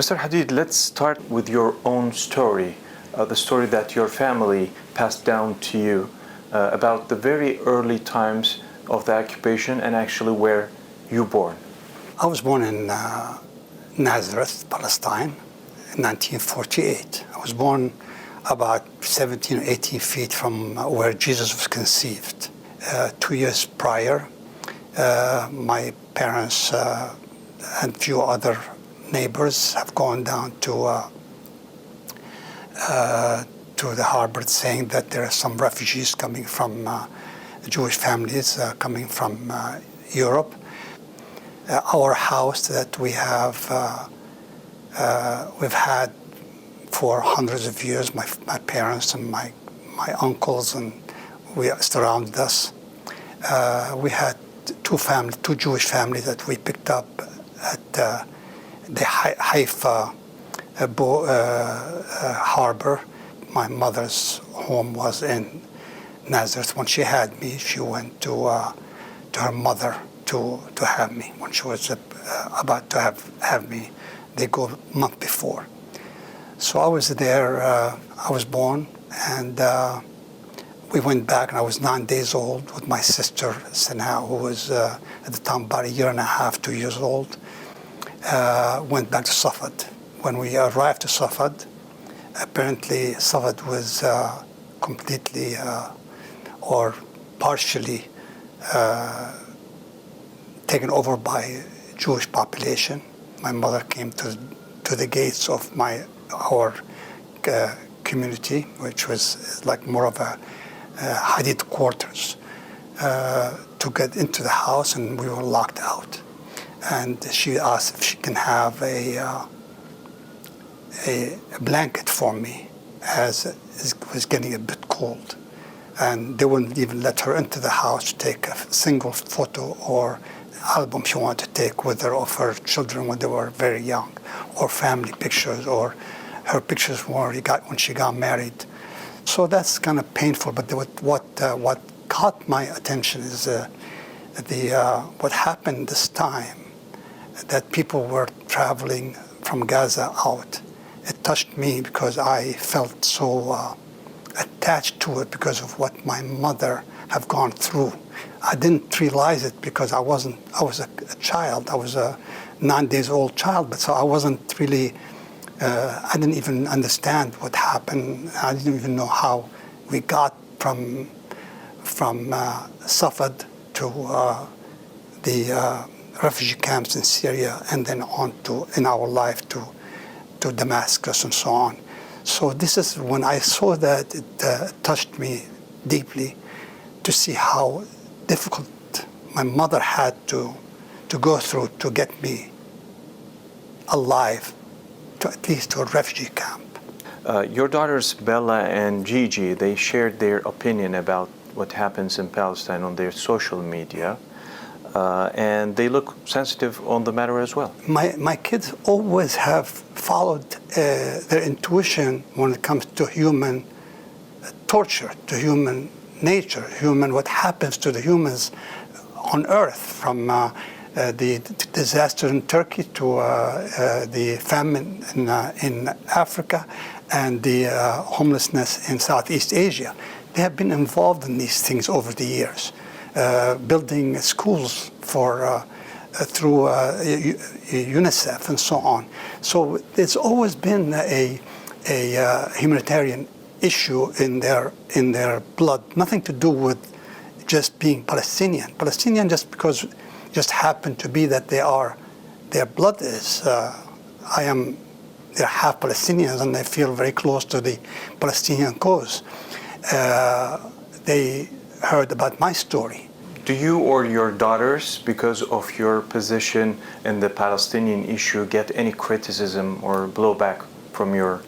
Mr. Hadid, let's start with your own story, the story that your family passed down to you about the very early times of the occupation and actually where you born. I was born in Nazareth, Palestine, in 1948. I was born about 17 or 18 feet from where Jesus was conceived. 2 years prior, my parents and few other neighbors have gone down to the harbor, saying that there are some refugees coming from Jewish families coming from Europe. Our house that we have, we've had for hundreds of years. My parents and my uncles and we surrounded us. We had two Jewish families that we picked up at the Haifa harbor. My mother's home was in Nazareth. When she had me, she went to her mother to have me. When she was about to have me, they go a month before. So I was there. I was born, and we went back, and I was 9 days old with my sister Sana, who was at the time about 1.5 years, 2 years old. Went back to Safed. When we arrived to Safed, apparently Safed was completely or partially taken over by Jewish population. My mother came to the gates of our community, which was like more of a Hadid quarters, to get into the house, and we were locked out. And she asked if she can have a blanket for me, as it was getting a bit cold. And they wouldn't even let her into the house to take a single photo or album she wanted to take with her of her children when they were very young, or family pictures, or her pictures when she got married. So that's kind of painful. But what caught my attention is what happened this time, that people were traveling from Gaza out. It touched me because I felt so attached to it because of what my mother have gone through. I didn't realize it because I was a child. I was a 9 days old child, but so I wasn't really, I didn't even understand what happened. I didn't even know how we got from Safed to the refugee camps in Syria, and then on to, in our life, to Damascus and so on. So this is when I saw that, it touched me deeply to see how difficult my mother had to go through to get me alive, to at least to a refugee camp. Your daughters Bella and Gigi, they shared their opinion about what happens in Palestine on their social media, and they look sensitive on the matter as well. My kids always have followed their intuition when it comes to human torture, to human nature, what happens to the humans on Earth, from the disaster in Turkey to the famine in Africa and the homelessness in Southeast Asia. They have been involved in these things over the years, building schools for through UNICEF and so on. So there's always been a humanitarian issue in their blood, nothing to do with just being Palestinian. Palestinian just happen to be that their blood is. They're half Palestinians, and they feel very close to the Palestinian cause. They heard about my story. Do you or your daughters, because of your position in the Palestinian issue, get any criticism or blowback from your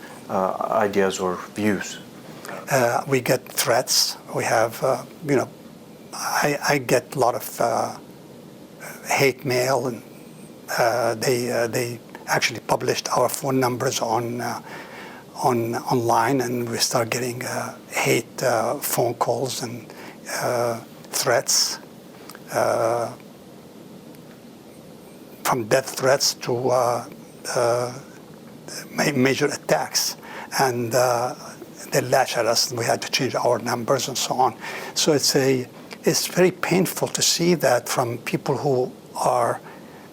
ideas or views? We get threats. We have, I get a lot of hate mail, and they actually published our phone numbers online, and we start getting hate phone calls and threats, from death threats to major attacks, and they lashed at us, and we had to change our numbers and so on. So it's very painful to see that from people who are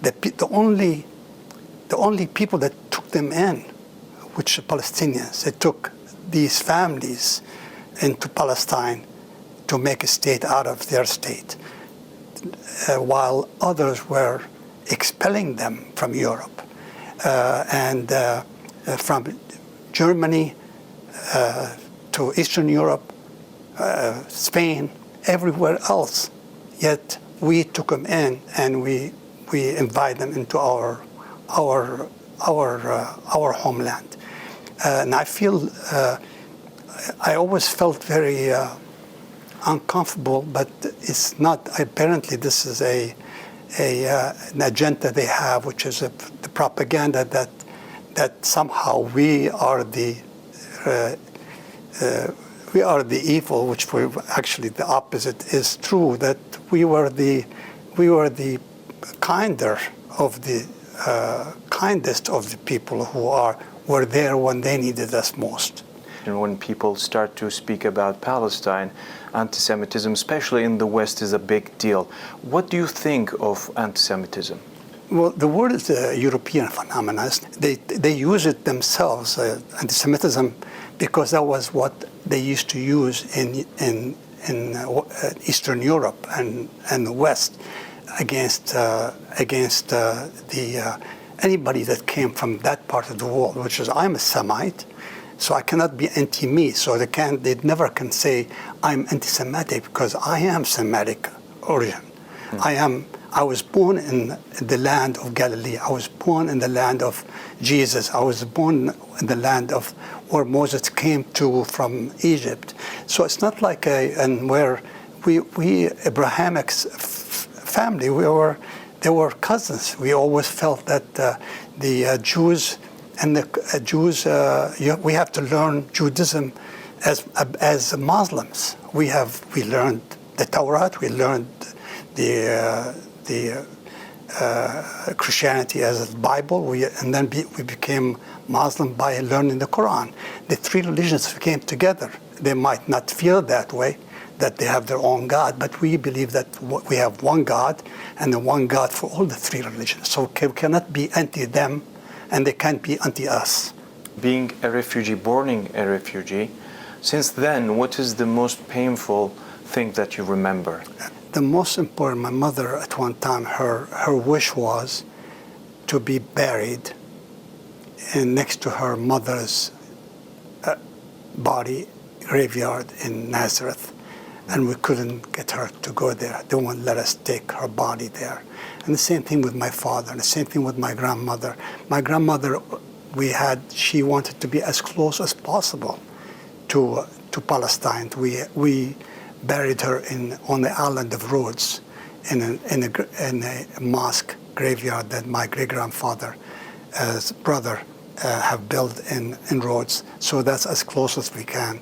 the only people that took them in, which are Palestinians. They took these families into Palestine to make a state out of their state, while others were expelling them from Europe and from Germany to Eastern Europe, Spain, everywhere else. Yet we took them in, and we invited them into our homeland. And I feel I always felt very uncomfortable, but it's not. Apparently, this is an agenda they have, which is the propaganda that somehow we are the evil, which we actually the opposite is true. That we were the kinder of the kindest of the people who were there when they needed us most. And when people start to speak about Palestine, anti-Semitism, especially in the West, is a big deal. What do you think of anti-Semitism? Well, the word is a European phenomenon. They use it themselves, anti-Semitism, because that was what they used to use in Eastern Europe and the West against anybody that came from that part of the world. Which is, I'm a Semite, so I cannot be anti-me. So they never can say I'm anti-Semitic, because I am Semitic origin. I was born in the land of Galilee. I was born in the land of Jesus. I was born in the land of where Moses came to from Egypt. So it's not like where we Abrahamic family, they were cousins. We always felt that the Jews and the Jews, we have to learn Judaism as Muslims. We learned the Torah, we learned the Christianity as a Bible, and then we became Muslim by learning the Quran. The three religions came together. They might not feel that way, that they have their own God, but we believe that we have one God, and the one God for all the three religions. So we cannot be anti-them, and they can't be anti-us. Being a refugee, born a refugee, since then, what is the most painful thing that you remember? The most important, my mother at one time, her wish was to be buried next to her mother's body graveyard in Nazareth. And we couldn't get her to go there. They wouldn't let us take her body there. And the same thing with my father, and the same thing with my grandmother. My grandmother, she wanted to be as close as possible to Palestine. We buried her on the island of Rhodes in a mosque graveyard that my great-grandfather's brother have built in Rhodes. So that's as close as we can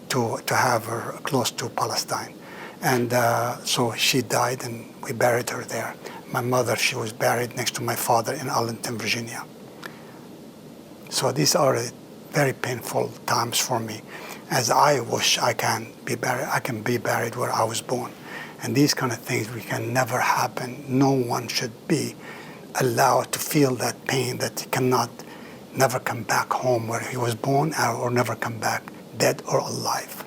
to have her close to Palestine. And so she died, and we buried her there. My mother, she was buried next to my father in Arlington, Virginia. So these are very painful times for me, as I wish I can be buried where I was born. And these kind of things can never happen. No one should be allowed to feel that pain, that he cannot never come back home where he was born, or never come back dead or alive.